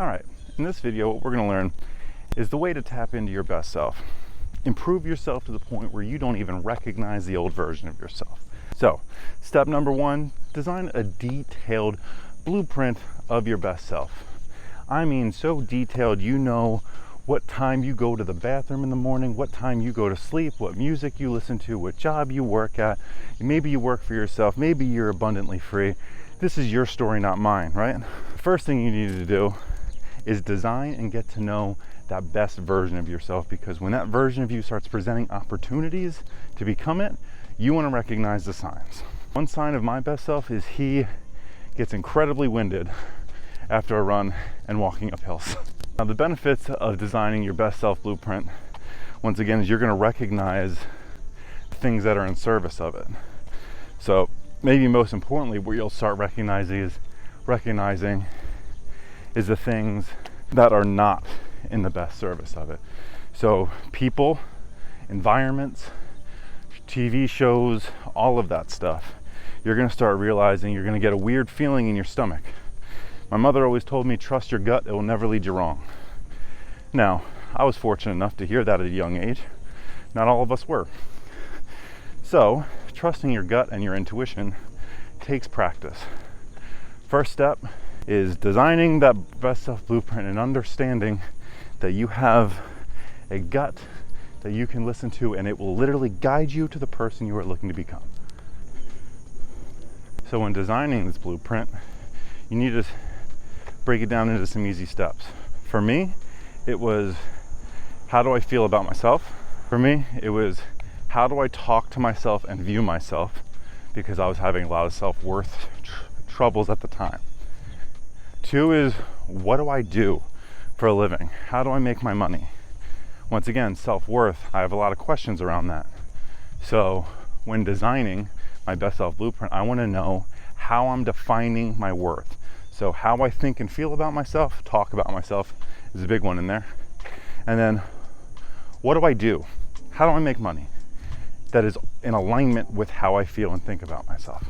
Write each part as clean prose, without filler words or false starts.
All right, in this video, what we're gonna learn is the way to tap into your best self. Improve yourself to the point where you don't even recognize the old version of yourself. So, step number one, design a detailed blueprint of your best self. I mean, so detailed, you know what time you go to the bathroom in the morning, what time you go to sleep, what music you listen to, what job you work at. Maybe you work for yourself, maybe you're abundantly free. This is your story, not mine, right? First thing you need to do is design and get to know that best version of yourself, because when that version of you starts presenting opportunities to become it, you want to recognize the signs. One sign of my best self is he gets incredibly winded after a run and walking up hills. Now, the benefits of designing your best self blueprint, once again, is you're going to recognize things that are in service of it. So maybe most importantly, what you'll start recognizing is the things that are not in the best service of it. So people, environments, TV shows, all of that stuff. You're going to start realizing you're going to get a weird feeling in your stomach. My mother always told me, trust your gut, it will never lead you wrong. Now, I was fortunate enough to hear that at a young age. Not all of us were. So, trusting your gut and your intuition takes practice. First step is designing that best self blueprint and understanding that you have a gut that you can listen to, and it will literally guide you to the person you are looking to become. So when designing this blueprint, you need to break it down into some easy steps. For me, it was, how do I feel about myself? For me, it was, how do I talk to myself and view myself? Because I was having a lot of self-worth troubles at the time. 2 is, what do I do for a living? How do I make my money? Once again, self-worth, I have a lot of questions around that. So when designing my best self blueprint, I want to know how I'm defining my worth. So how I think and feel about myself, talk about myself is a big one in there. And then what do I do? How do I make money that is in alignment with how I feel and think about myself?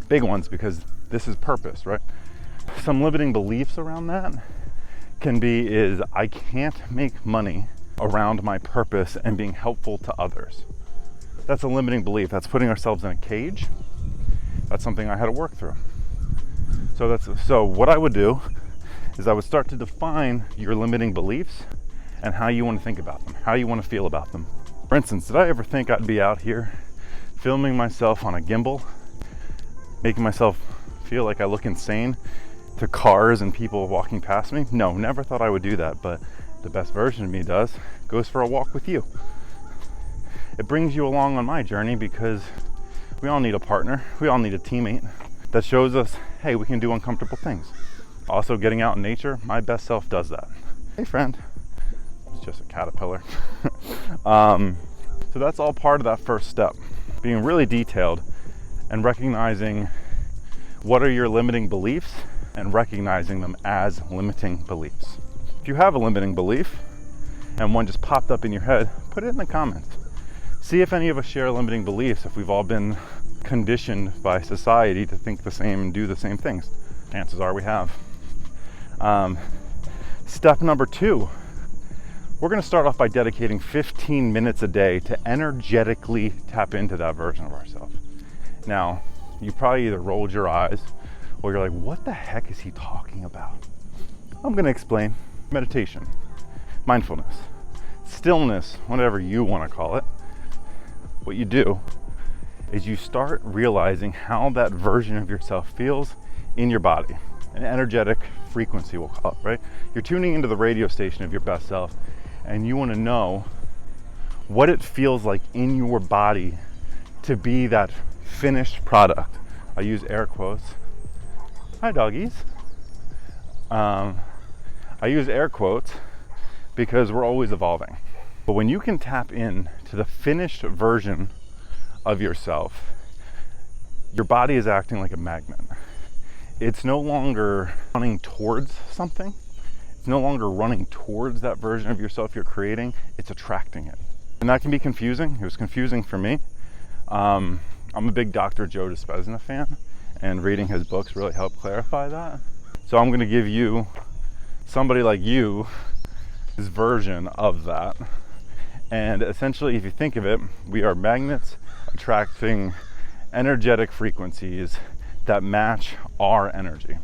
Big ones, because this is purpose, right? Some limiting beliefs around that is I can't make money around my purpose and being helpful to others. That's a limiting belief. That's putting ourselves in a cage. That's something I had to work through. So what I would do is I would start to define your limiting beliefs and how you want to think about them, how you want to feel about them. For instance, did I ever think I'd be out here filming myself on a gimbal, making myself feel like I look insane to cars and people walking past me? No, never thought I would do that, but the best version of me goes for a walk with you. It brings you along on my journey, because we all need a partner, we all need a teammate that shows us, hey, we can do uncomfortable things. Also, getting out in nature, my best self does that. Hey friend, it's just a caterpillar. So that's all part of that first step, being really detailed and recognizing what are your limiting beliefs and recognizing them as limiting beliefs. If you have a limiting belief and one just popped up in your head, put it in the comments. See if any of us share limiting beliefs, if we've all been conditioned by society to think the same and do the same things. Chances are we have. Step number 2, we're going to start off by dedicating 15 minutes a day to energetically tap into that version of ourselves. Now, you probably either rolled your eyes or you're like, what the heck is he talking about? I'm going to explain. Meditation, mindfulness, stillness, whatever you want to call it. What you do is you start realizing how that version of yourself feels in your body. An energetic frequency, we'll call it, right? You're tuning into the radio station of your best self, and you want to know what it feels like in your body to be that finished product. I use air quotes. Hi, doggies. I use air quotes because we're always evolving. But when you can tap in to the finished version of yourself, your body is acting like a magnet. It's no longer running towards something. It's no longer running towards that version of yourself you're creating. It's attracting it. And that can be confusing. It was confusing for me. I'm a big Dr. Joe Dispenza fan, and reading his books really helped clarify that. So I'm going to give you somebody like you is version of that. And essentially, if you think of it, we are magnets attracting energetic frequencies that match our energy.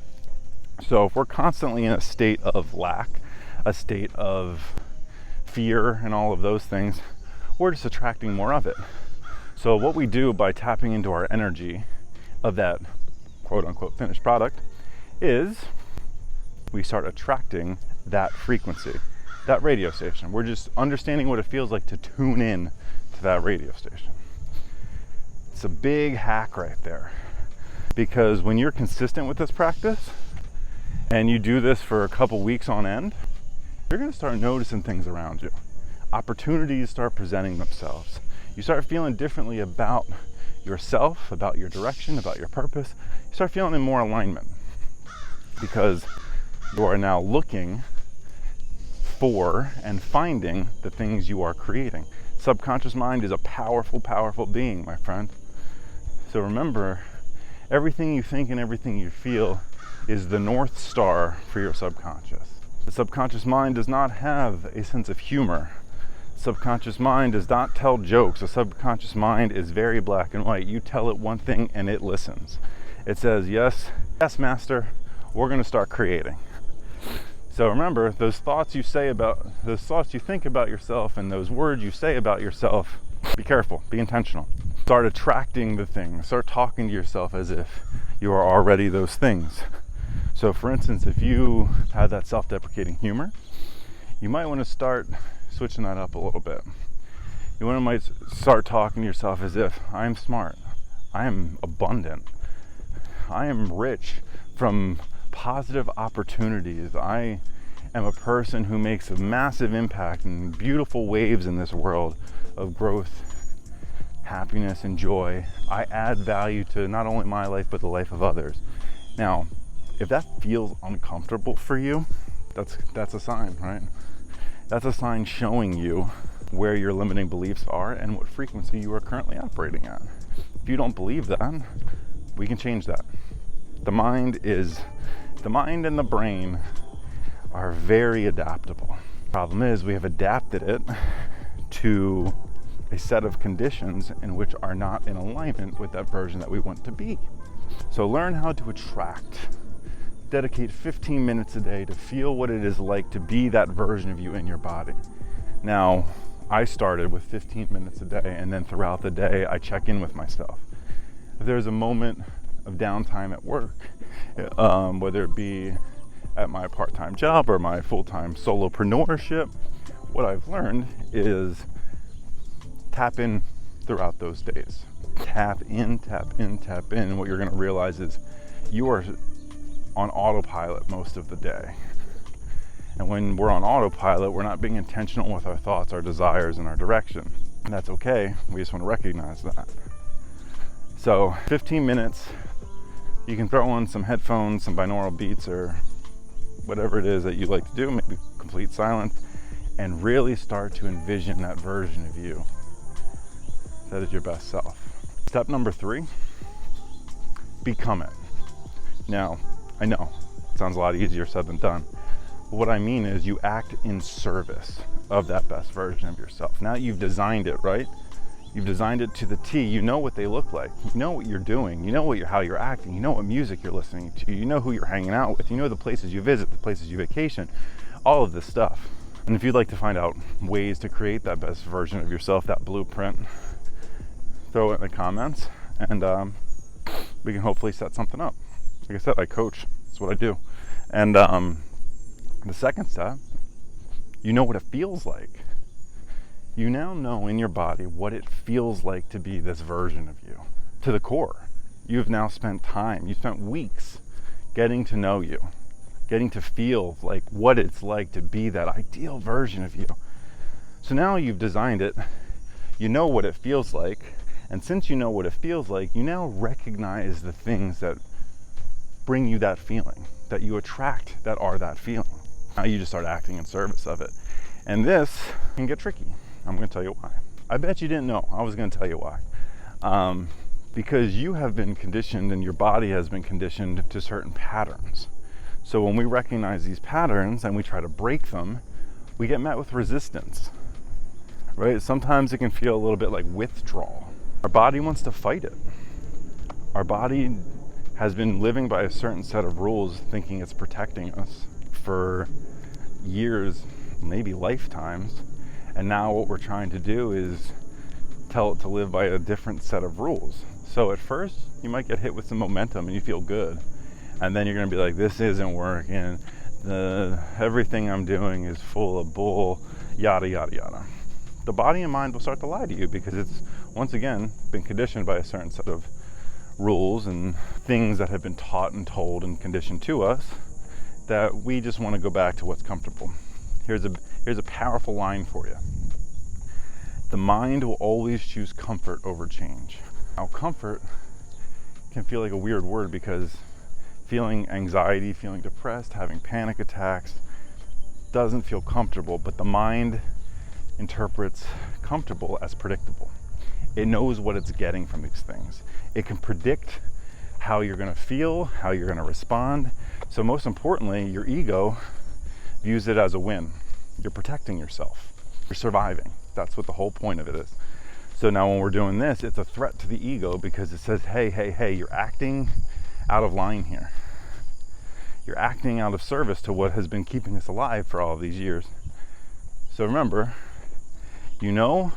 So if we're constantly in a state of lack, a state of fear and all of those things, we're just attracting more of it. So what we do by tapping into our energy of that quote unquote finished product is we start attracting that frequency, that radio station. We're just understanding what it feels like to tune in to that radio station. It's a big hack right there, because when you're consistent with this practice and you do this for a couple weeks on end, you're going to start noticing things around you. Opportunities start presenting themselves. You start feeling differently about yourself, about your direction, about your purpose. You start feeling in more alignment because you are now looking for and finding the things you are creating. Subconscious mind is a powerful, powerful being, my friend. So remember, everything you think and everything you feel is the North Star for your subconscious. The subconscious mind does not have a sense of humor. The subconscious mind does not tell jokes. The subconscious mind is very black and white. You tell it one thing and it listens. It says, yes, yes, master, we're going to start creating. So remember, those thoughts you think about yourself and those words you say about yourself, be careful, be intentional. Start attracting the things. Start talking to yourself as if you are already those things. So for instance, if you had that self-deprecating humor, you might want to start switching that up a little bit. You might start talking to yourself as if I am smart, I am abundant, I am rich from positive opportunities. I am a person who makes a massive impact and beautiful waves in this world of growth, happiness, and joy. I add value to not only my life, but the life of others. Now, if that feels uncomfortable for you, that's a sign, right? That's a sign showing you where your limiting beliefs are and what frequency you are currently operating at. If you don't believe that, we can change that. The mind and the brain are very adaptable. Problem is, we have adapted it to a set of conditions in which are not in alignment with that version that we want to be. So learn how to attract. Dedicate 15 minutes a day to feel what it is like to be that version of you in your body. Now, I started with 15 minutes a day, and then throughout the day, I check in with myself. If there's a moment of downtime at work, whether it be at my part-time job or my full-time solopreneurship, what I've learned is tap in throughout those days. Tap in, tap in, tap in. And what you're going to realize is you are on autopilot most of the day. And when we're on autopilot, we're not being intentional with our thoughts, our desires, and our direction. And that's okay. We just want to recognize that. So 15 minutes, you can throw on some headphones, some binaural beats, or whatever it is that you like to do, maybe complete silence, and really start to envision that version of you that is your best self. Step number 3, become it. Now, I know it sounds a lot easier said than done, but what I mean is you act in service of that best version of yourself. Now you've designed it, right? You've designed it to the T. You know what they look like. You know what you're doing. You know how you're acting. You know what music you're listening to. You know who you're hanging out with. You know the places you visit, the places you vacation, all of this stuff. And if you'd like to find out ways to create that best version of yourself, that blueprint, throw it in the comments, and we can hopefully set something up. Like I said, I coach. That's what I do. And the second step, you know what it feels like. You now know in your body what it feels like to be this version of you, to the core. You've now spent time, you've spent weeks getting to know you, getting to feel like what it's like to be that ideal version of you. So now you've designed it, you know what it feels like, and since you know what it feels like, you now recognize the things that bring you that feeling, that you attract, that are that feeling. Now you just start acting in service of it. And this can get tricky. I'm going to tell you why. I bet you didn't know. I was going to tell you why. Because you have been conditioned and your body has been conditioned to certain patterns. So when we recognize these patterns and we try to break them, we get met with resistance, right? Sometimes it can feel a little bit like withdrawal. Our body wants to fight it. Our body has been living by a certain set of rules, thinking it's protecting us for years, maybe lifetimes. And now what we're trying to do is tell it to live by a different set of rules. So at first, you might get hit with some momentum and you feel good. And then you're going to be like, this isn't working. Everything I'm doing is full of bull, yada, yada, yada. The body and mind will start to lie to you because it's, once again, been conditioned by a certain set of rules and things that have been taught and told and conditioned to us that we just want to go back to what's comfortable. Here's a powerful line for you. The mind will always choose comfort over change. Now, comfort can feel like a weird word because feeling anxiety, feeling depressed, having panic attacks doesn't feel comfortable, but the mind interprets comfortable as predictable. It knows what it's getting from these things. It can predict how you're going to feel, how you're going to respond. So most importantly, your ego views it as a win. You're protecting yourself. You're surviving. That's what the whole point of it is. So now when we're doing this, it's a threat to the ego because it says, hey, you're acting out of line here. You're acting out of service to what has been keeping us alive for all of these years. So remember, you know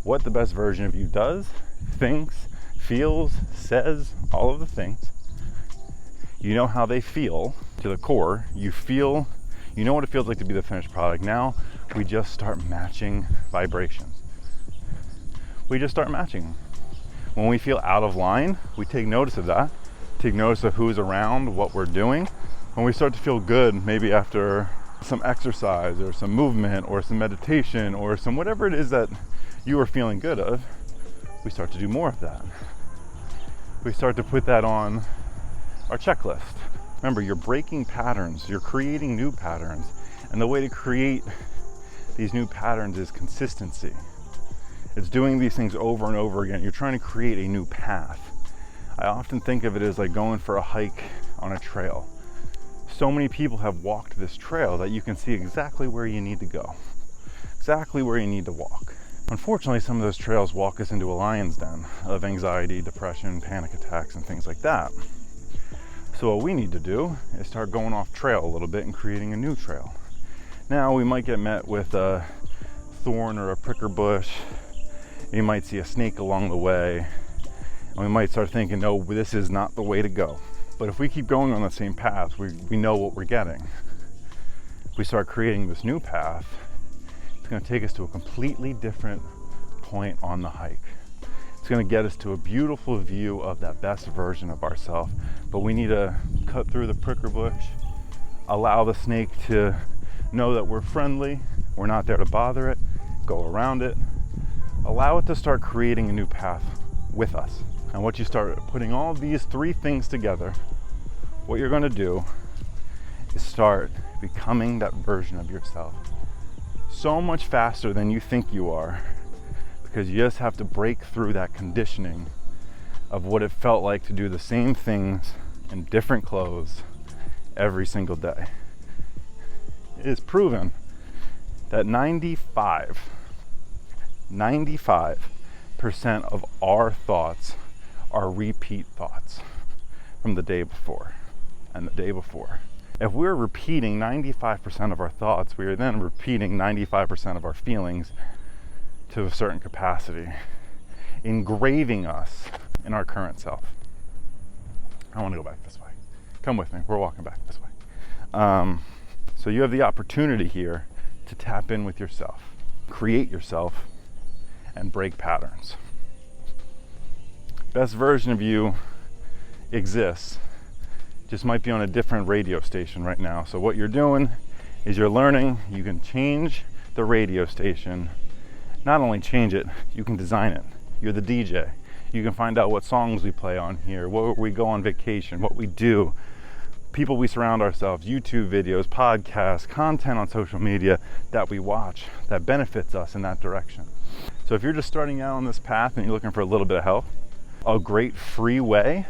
what the best version of you does, thinks, feels, says, all of the things. You know how they feel to the core. You know what it feels like to be the finished product. Now we just start matching vibrations. We just start matching. When we feel out of line, we take notice of that, take notice of who's around, what we're doing. When we start to feel good, maybe after some exercise or some movement or some meditation or some whatever it is that you are feeling good of, we start to do more of that. We start to put that on our checklist. Remember, you're breaking patterns, you're creating new patterns, and the way to create these new patterns is consistency. It's doing these things over and over again. You're trying to create a new path. I often think of it as like going for a hike on a trail. So many people have walked this trail that you can see exactly where you need to go, exactly where you need to walk. Unfortunately, some of those trails walk us into a lion's den of anxiety, depression, panic attacks, and things like that. So what we need to do is start going off trail a little bit and creating a new trail. Now we might get met with a thorn or a pricker bush. You might see a snake along the way. And we might start thinking, no, this is not the way to go. But if we keep going on the same path, we know what we're getting. If we start creating this new path, it's going to take us to a completely different point on the hike. It's going to get us to a beautiful view of that best version of ourselves. But we need to cut through the pricker bush, allow the snake to know that we're friendly, we're not there to bother it, go around it, allow it to start creating a new path with us. And once you start putting all these three things together, what you're going to do is start becoming that version of yourself so much faster than you think you are, because you just have to break through that conditioning of what it felt like to do the same things in different clothes every single day. It is proven that 95% of our thoughts are repeat thoughts from the day before and the day before. If we're repeating 95% of our thoughts, we are then repeating 95% of our feelings to a certain capacity, engraving us in our current self. I want to go back this way. Come with me. We're walking back this way. So you have the opportunity here to tap in with yourself, create yourself, and break patterns. Best version of you exists, just might be on a different radio station right now. So what you're doing is you're learning you can change the radio station. Not only change it, you can design it. You're the DJ. You can find out what songs we play on here, where we go on vacation, what we do, people we surround ourselves, YouTube videos, podcasts, content on social media that we watch that benefits us in that direction. So if you're just starting out on this path and you're looking for a little bit of help, a great free way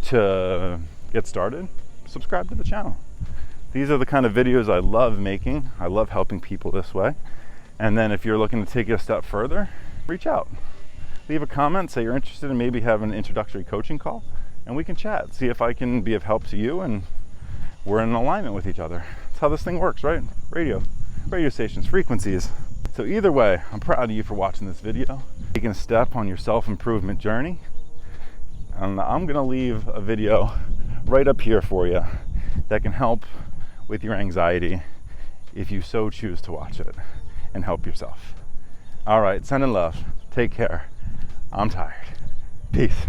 to get started, subscribe to the channel. These are the kind of videos I love making. I love helping people this way. And then if you're looking to take it a step further, reach out. Leave a comment, say you're interested in maybe having an introductory coaching call, and we can chat, see if I can be of help to you and we're in alignment with each other. That's how this thing works, right? Radio stations, frequencies. So either way, I'm proud of you for watching this video, taking a step on your self-improvement journey. And I'm gonna leave a video right up here for you that can help with your anxiety if you so choose to watch it and help yourself. All right, sending love. Take care. I'm tired. Peace.